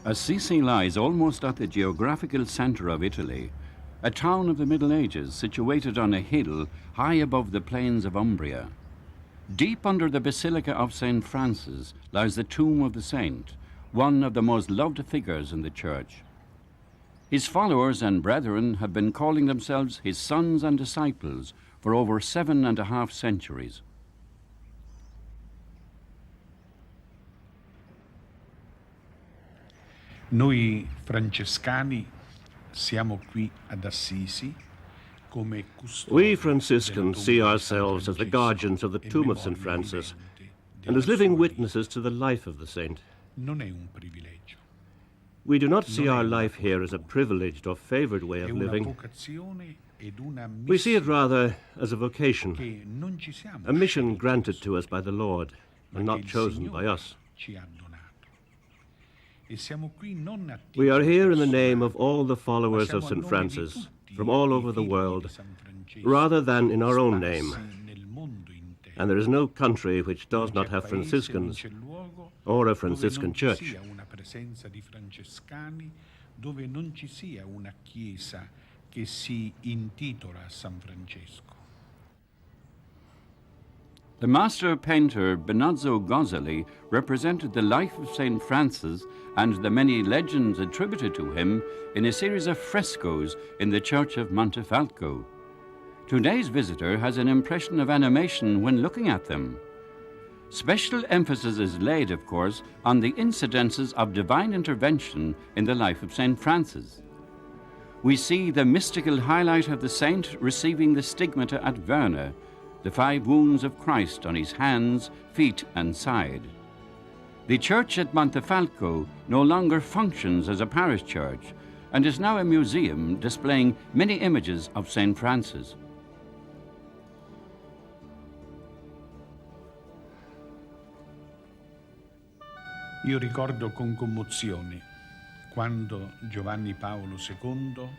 Assisi lies almost at the geographical centre of Italy, a town of the Middle Ages situated on a hill high above the plains of Umbria. Deep under the Basilica of St. Francis lies the tomb of the saint, one of the most loved figures in the church. His followers and brethren have been calling themselves his sons and disciples for over 7.5 centuries. Noi Francescani siamo qui ad Assisi come custodi. We Franciscans see ourselves as the guardians of the tomb of St. Francis and as living witnesses to the life of the saint. Non è un privilegio. We do not see our life here as a privileged or favored way of living. We see it rather as a vocation, a mission granted to us by the Lord and not chosen by us. We are here in the name of all the followers of St. Francis from all over the world, rather than in our own name. And there is no country which does not have Franciscans or a Franciscan church. Dove non ci sia una chiesa che si intitola San Francesco. The master painter Benozzo Gozzoli represented the life of St. Francis and the many legends attributed to him in a series of frescoes in the church of Montefalco. Today's visitor has an impression of animation when looking at them. Special emphasis is laid, of course, on the incidences of divine intervention in the life of St. Francis. We see the mystical highlight of the saint receiving the stigmata at Verna, the 5 wounds of Christ on his hands, feet, and side. The church at Montefalco no longer functions as a parish church and is now a museum displaying many images of St. Francis. Io ricordo con commozione quando Giovanni Paolo II.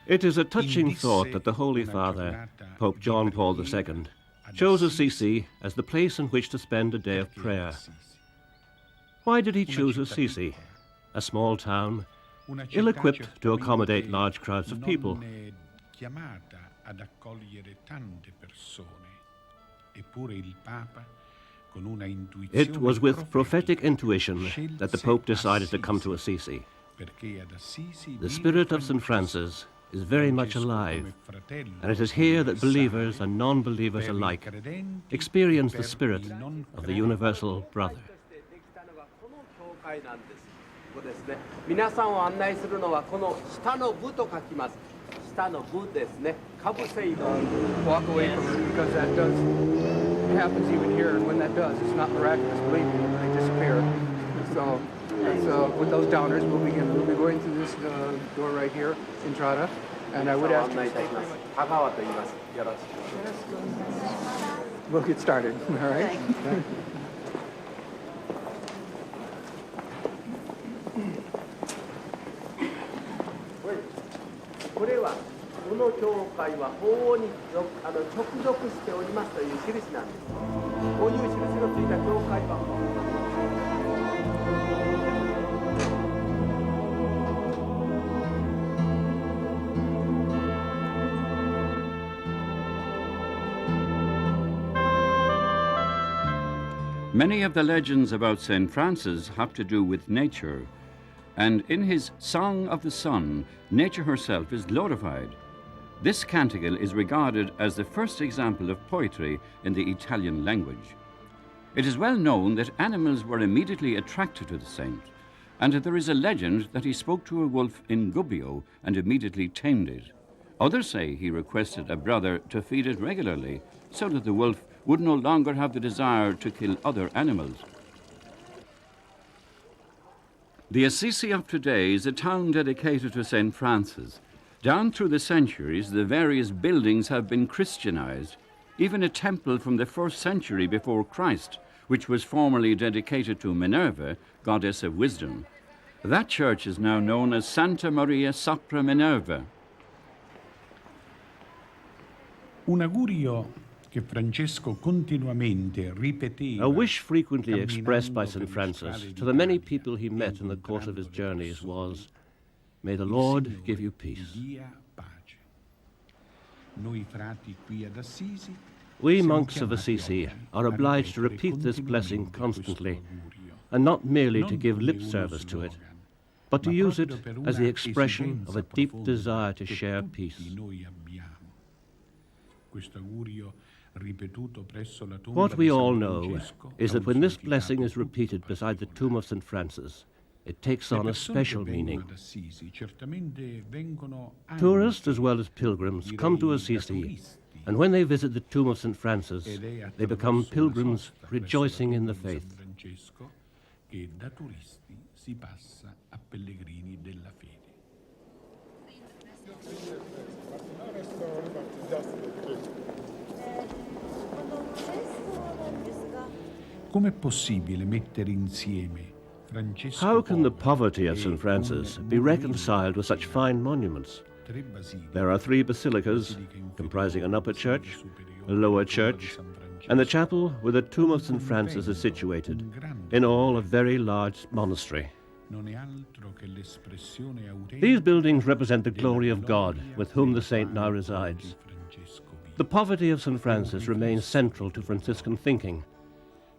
It is a touching thought that the Holy Father, Pope John Paul II, chose Assisi as the place in which to spend a day of prayer. Why did he choose Assisi, a small town, ill-equipped to accommodate large crowds of people? Chiamata ad accogliere tante persone, eppure il Papa. It was with prophetic intuition that the Pope decided to come to Assisi. The spirit of St. Francis is very much alive, and it is here that believers and non-believers alike experience the spirit of the universal brother. Walk away from it because that does happens even here, and when that does, it's not miraculous, believe me, they disappear. So with those downers, we'll be going through this door right here, Entrada, and I would ask you to stay pretty much. We'll get started, all right? この教会は法に直属しておりますという印なんです。こういう印のついた教会はMany of the legends about St. Francis have to do with nature, and in his Song of the Sun, nature herself is glorified. This canticle is regarded as the first example of poetry in the Italian language. It is well known that animals were immediately attracted to the saint, and that there is a legend that he spoke to a wolf in Gubbio and immediately tamed it. Others say he requested a brother to feed it regularly, so that the wolf would no longer have the desire to kill other animals. The Assisi of today is a town dedicated to St. Francis. Down through the centuries, the various buildings have been Christianized. Even a temple from the 1st century before Christ, which was formerly dedicated to Minerva, goddess of wisdom. That church is now known as Santa Maria Sopra Minerva. Un augurio A wish frequently expressed by St. Francis to the many people he met in the course of his journeys was, "May the Lord give you peace." We monks of Assisi are obliged to repeat this blessing constantly, and not merely to give lip service to it, but to use it as the expression of a deep desire to share peace. What we all know is that when this blessing is repeated beside the tomb of St. Francis, it takes on a special meaning. Tourists as well as pilgrims come to Assisi, and when they visit the tomb of St. Francis, they become pilgrims rejoicing in the faith. How can the poverty of St. Francis be reconciled with such fine monuments? There are 3 basilicas, comprising an upper church, a lower church, and the chapel where the tomb of St. Francis is situated, in all a very large monastery. These buildings represent the glory of God, with whom the saint now resides. The poverty of St. Francis remains central to Franciscan thinking,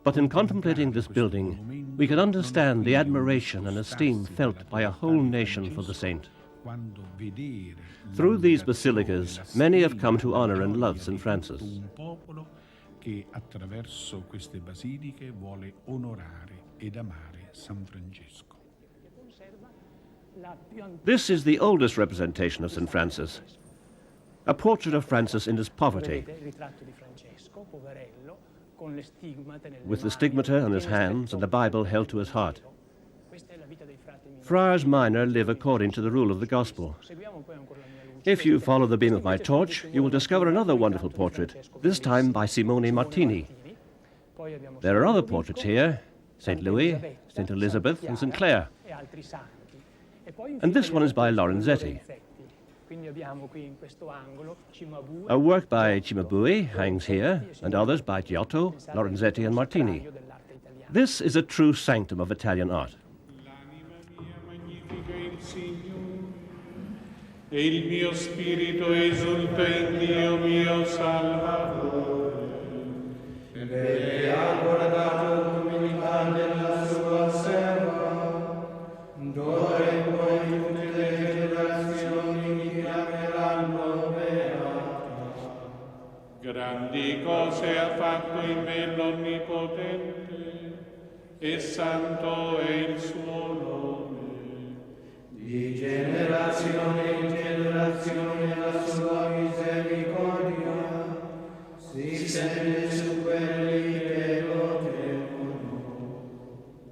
but in contemplating this building, we can understand the admiration and esteem felt by a whole nation for the saint. Through these basilicas, many have come to honor and love St. Francis. This is the oldest representation of St. Francis, a portrait of Francis in his poverty, with the stigmata on his hands and the Bible held to his heart. Friars Minor live according to the rule of the Gospel. If you follow the beam of my torch, you will discover another wonderful portrait, this time by Simone Martini. There are other portraits here, St. Louis, St. Elizabeth, and St. Clare. And this one is by Lorenzetti. A work by Cimabue hangs here, and others by Giotto, Lorenzetti, and Martini. This is a true sanctum of Italian art. E il mio spirito esulta in Dio mio Salvatore. Perché ha guardato l'umiltà della sua serva, d'ora in poi tutte le generazioni mi chiameranno beata. Grandi cose ha fatto in me l'Onnipotente, e santo è il suo nome. Di generazione in generazione la sua misericordia si stende su quelli che lo temono.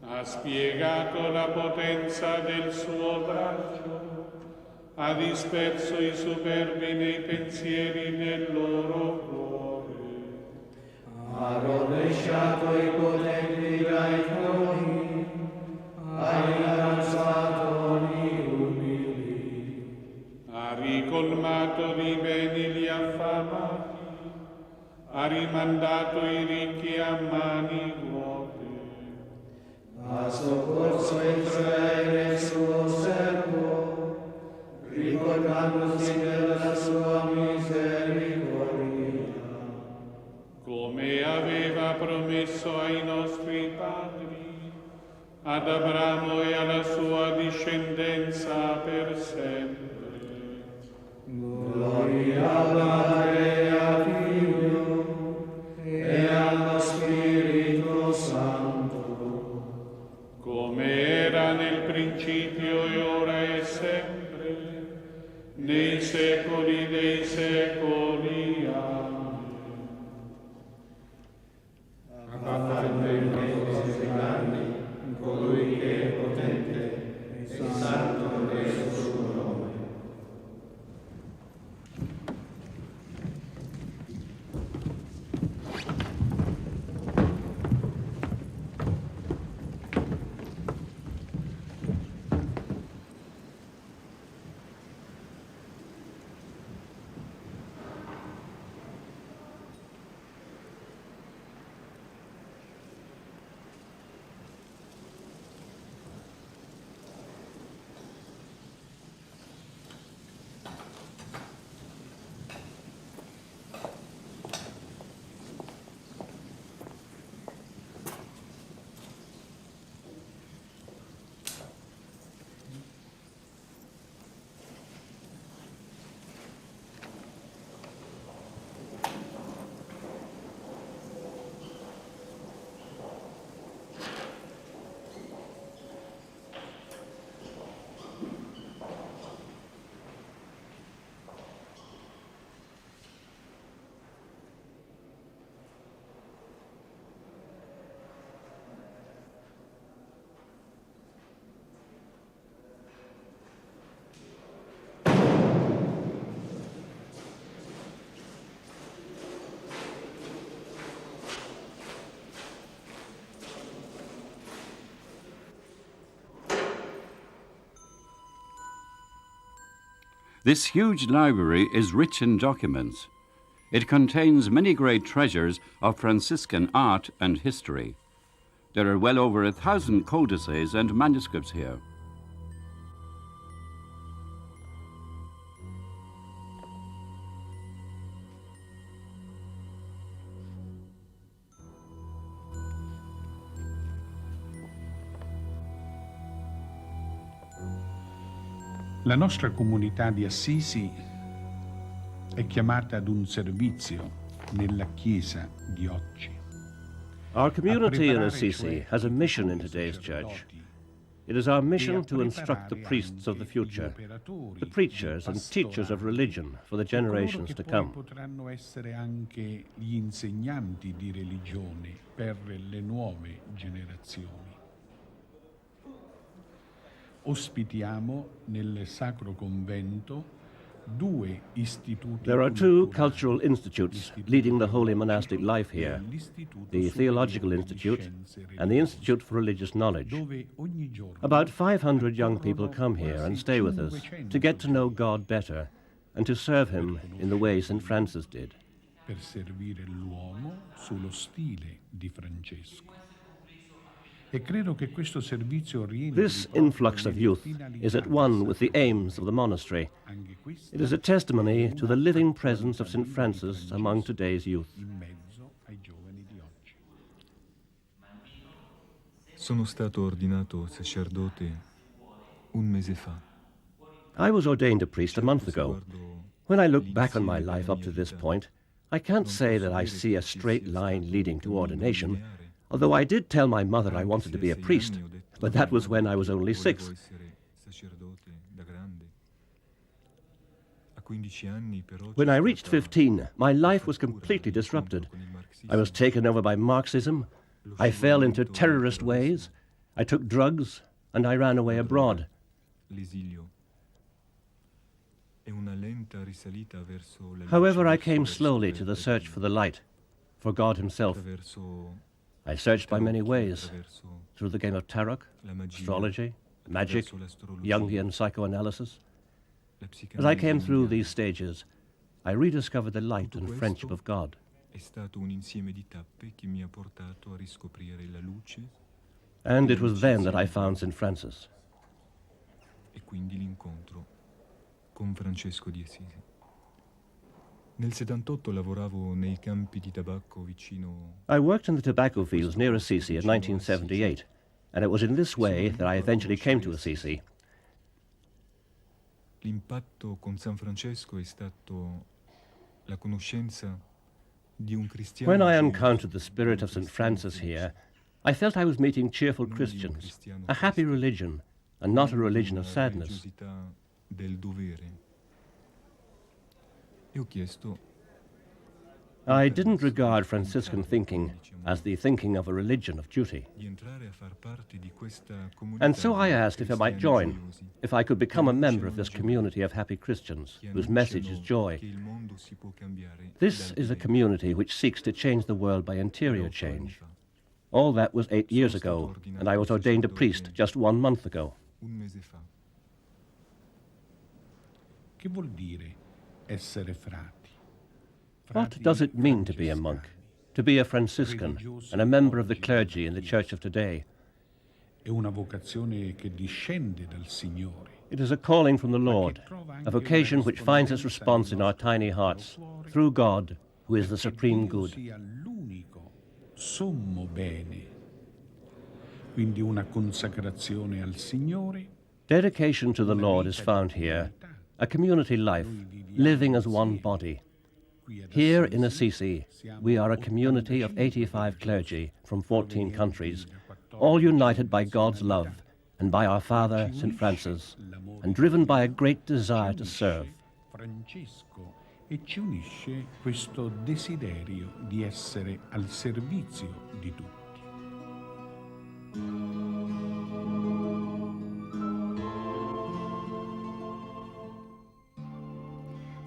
Ha spiegato la potenza del suo braccio, ha disperso i superbi nei pensieri del loro cuore. Ha rovesciato i potenti dai troni, ha innalzato gli umili, ha ricolmato di beni gli affamati, ha rimandato i ricchi a mani vuote, ha soccorso Israele suo servo, ricordandosi della sua misericordia, come aveva promesso ai nostri padri, ad Abramo e alla sua discendenza per sempre. Gloria al Padre e al Figlio e allo Spirito Santo, come era nel principio e ora e sempre, nei secoli dei secoli. Amen. Colui che è potente e santo è il suo nome. This huge library is rich in documents. It contains many great treasures of Franciscan art and history. There are well over 1,000 codices and manuscripts here. La nostra comunità di Assisi è chiamata ad un servizio nella Chiesa di oggi. Our community in Assisi has a mission in today's church. It is our mission to instruct the priests of the future, the preachers and teachers of religion for the generations to come. Potranno essere anche gli insegnanti di religione per le nuove generazioni. Ospitiamo nel Sacro Convento due istituti. There are two cultural institutes leading the holy monastic life here, the Theological Institute and the Institute for Religious Knowledge. About 500 young people come here and stay with us to get to know God better and to serve Him in the way St. Francis did. Per servire l'uomo sullo stile di Francesco. This influx of youth is at one with the aims of the monastery. It is a testimony to the living presence of St. Francis among today's youth. Sono stato ordinato sacerdote un mese fa. I was ordained a priest a month ago. When I look back on my life up to this point, I can't say that I see a straight line leading to ordination, although I did tell my mother I wanted to be a priest, but that was when I was only 6. When I reached 15, my life was completely disrupted. I was taken over by Marxism, I fell into terrorist ways, I took drugs, and I ran away abroad. However, I came slowly to the search for the light, for God Himself. I searched by many ways, through the game of tarot, astrology, magic, Jungian psychoanalysis. As I came through these stages, I rediscovered the light and friendship of God. And it was then that I found St. Francis. E quindi l'incontro con Francesco di Assisi. Nel 78 lavoravo nei campi di tabacco vicino. I worked in the tobacco fields near Assisi in 1978, and it was in this way that I eventually came to Assisi. L'impatto con San Francesco è stato la conoscenza di un cristiano. When I encountered the spirit of St. Francis here, I felt I was meeting cheerful Christians, a happy religion, and not a religion of sadness. Del dovere. I didn't regard Franciscan thinking as the thinking of a religion of duty. And so I asked if I might join, if I could become a member of this community of happy Christians, whose message is joy. This is a community which seeks to change the world by interior change. All that was 8 years ago, and I was ordained a priest just 1 month ago. Che vuol dire essere frati? What does it mean to be a monk, to be a Franciscan, and a member of the clergy in the Church of today? È una vocazione che discende dal Signore. It is a calling from the Lord, a vocation which finds its response in our tiny hearts, through God, who is the supreme good. Sia l'unico sommo bene. Quindi una consacrazione al Signore. Dedication to the Lord is found here, a community life, living as one body. Here in Assisi, we are a community of 85 clergy from 14 countries, all united by God's love and by our Father, St. Francis, and driven by a great desire to serve. Francesco, e ci unisce questo desiderio di essere al servizio di tutti.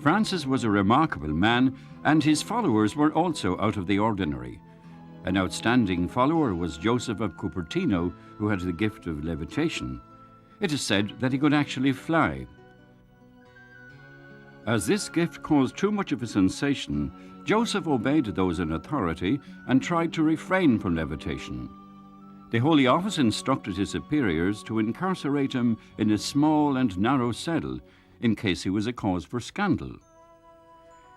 Francis was a remarkable man, and his followers were also out of the ordinary. An outstanding follower was Joseph of Cupertino, who had the gift of levitation. It is said that he could actually fly. As this gift caused too much of a sensation, Joseph obeyed those in authority and tried to refrain from levitation. The Holy Office instructed his superiors to incarcerate him in a small and narrow cell in case he was a cause for scandal.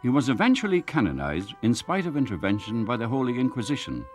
He was eventually canonized in spite of intervention by the Holy Inquisition.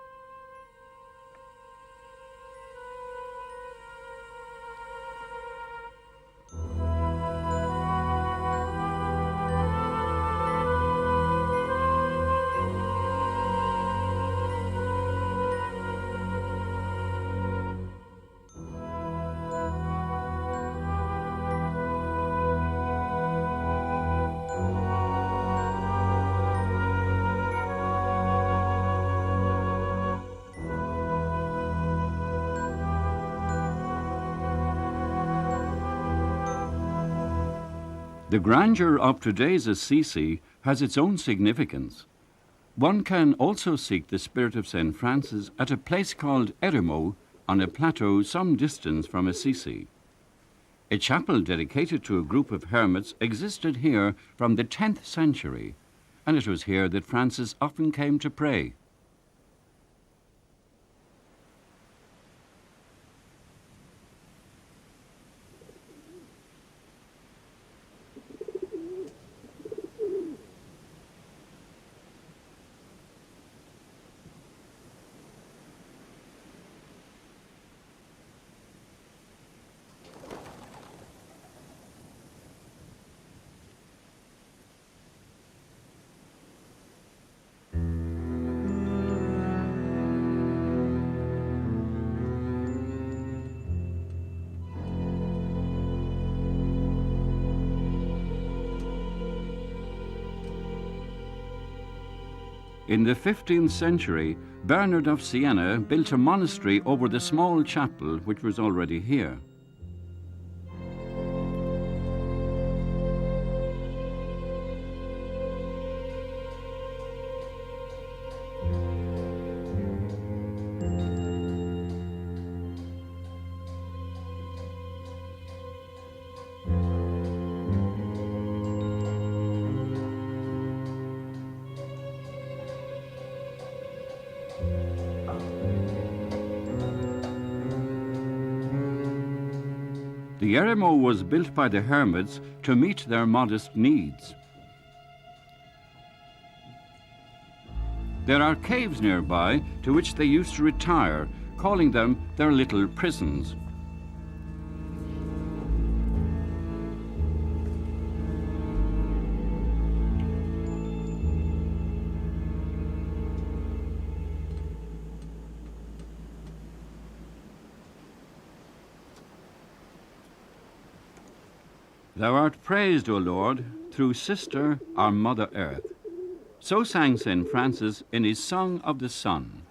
The grandeur of today's Assisi has its own significance. One can also seek the spirit of St. Francis at a place called Eremo on a plateau some distance from Assisi. A chapel dedicated to a group of hermits existed here from the 10th century, and it was here that Francis often came to pray. In the 15th century, Bernard of Siena built a monastery over the small chapel which was already here. The Eremo was built by the hermits to meet their modest needs. There are caves nearby to which they used to retire, calling them their little prisons. Thou art praised, O Lord, through sister, our Mother Earth. So sang St. Francis in his Song of the Sun.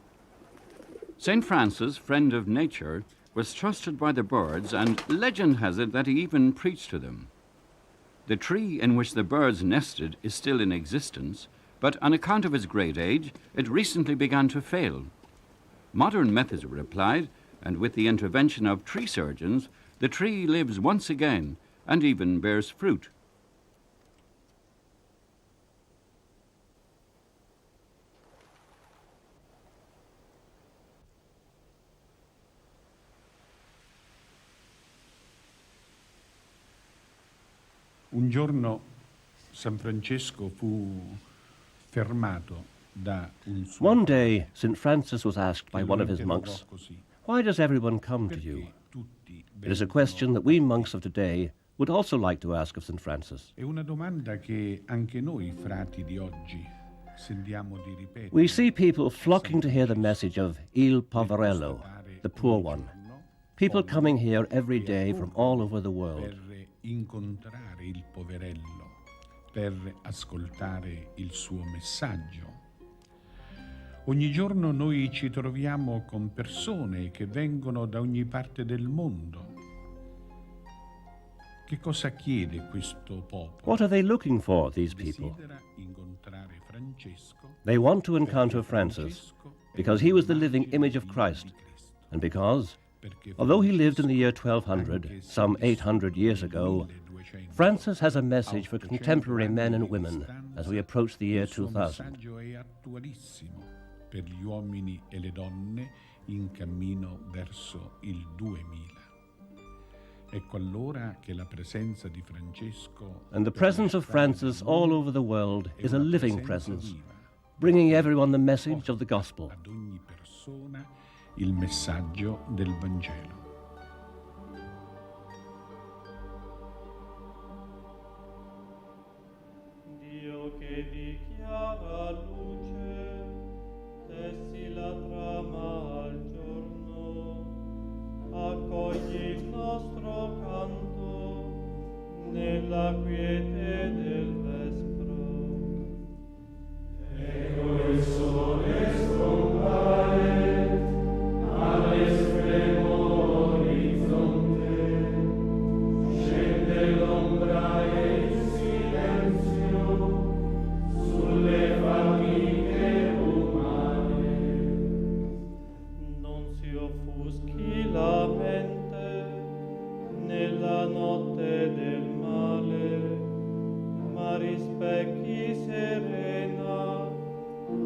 St. Francis, friend of nature, was trusted by the birds, and legend has it that he even preached to them. The tree in which the birds nested is still in existence, but on account of its great age, it recently began to fail. Modern methods were applied, and with the intervention of tree surgeons, the tree lives once again and even bears fruit. Un giorno San Francesco fu fermato da un suo... One day, St. Francis was asked by one of his monks, "Why does everyone come to you?" It is a question that we monks of today would also like to ask of St. Francis. È una domanda che anche noi frati di oggi sentiamo di ripetere. We see people flocking to hear the message of Il Poverello, the poor one. People coming here every day from all over the world. Per incontrare il poverello, per ascoltare il suo messaggio. Ogni giorno noi ci troviamo con persone che vengono da ogni parte del mondo. Che cosa chiede questo popolo? What are they looking for, these people? Desidera incontrare Francesco. They want to encounter Francis because he was the living image of Christ, and because, although he lived in the year 1200, some 800 years ago, Francis has a message for contemporary men and women as we approach the year Il suo 2000. messaggio è attualissimo per gli uomini e le donne in cammino verso il 2000. Ecco allora che la presenza di Francesco And the per presence le of strade Francis del all mondo over the world è is a una living presenza presence, viva. bringing everyone the message of the gospel. Ad ogni persona il messaggio del Vangelo. Dio che dichiara luce, tessi la trama al giorno, accogli il nostro canto nella quiete del vespro. Ecco il sole strombare all'estremo orizzonte, scende l'ombra e il silenzio sulle fatiche umane. Non si offuschi la mente nella notte del male, ma rispecchi serena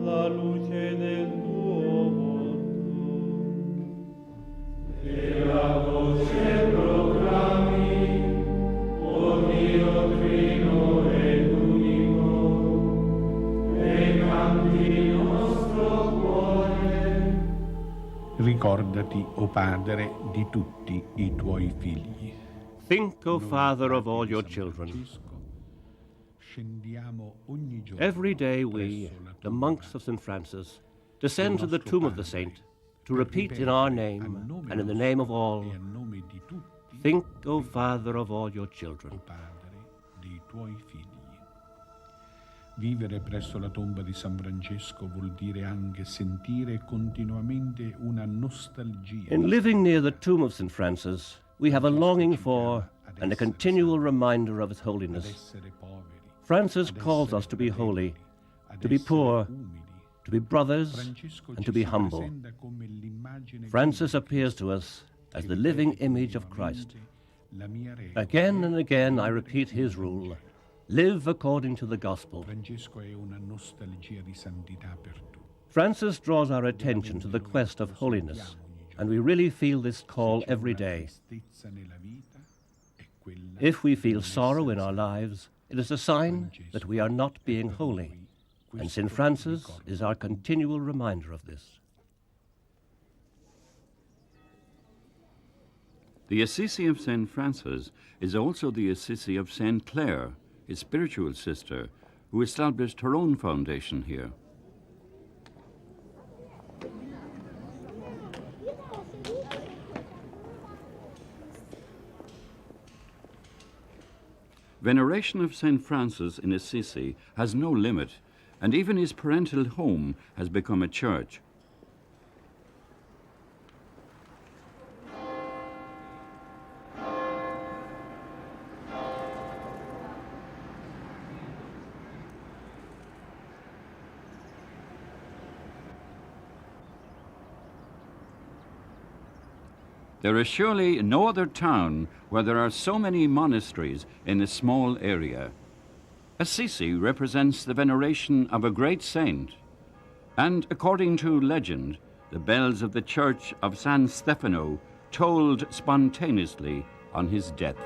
la luce del tuo volto. E la voce proclami ogni dottrino ed unico, e canti il nostro cuore. Ricordati, o Padre, di tutti i tuoi figli. Think, O Father, of all your children. Every day we, the monks of St. Francis, descend to the tomb of the saint to repeat in our name and in the name of all, think, O Father, of all your children. Padre dei tuoi figli. Vivere presso la tomba di San Francesco vuol dire anche sentire continuamente una nostalgia. In living near the tomb of St. Francis, we have a longing for and a continual reminder of His holiness. Francis calls us to be holy, to be poor, to be brothers, and to be humble. Francis appears to us as the living image of Christ. Again and again I repeat his rule: live according to the gospel. Francis draws our attention to the quest of holiness, and we really feel this call every day. If we feel sorrow in our lives, it is a sign that we are not being holy, and St. Francis is our continual reminder of this. The Assisi of St. Francis is also the Assisi of St. Clare, his spiritual sister, who established her own foundation here. Veneration of St. Francis in Assisi has no limit, and even his parental home has become a church. There is surely no other town where there are so many monasteries in a small area. Assisi represents the veneration of a great saint, and according to legend, the bells of the church of San Stefano tolled spontaneously on his death.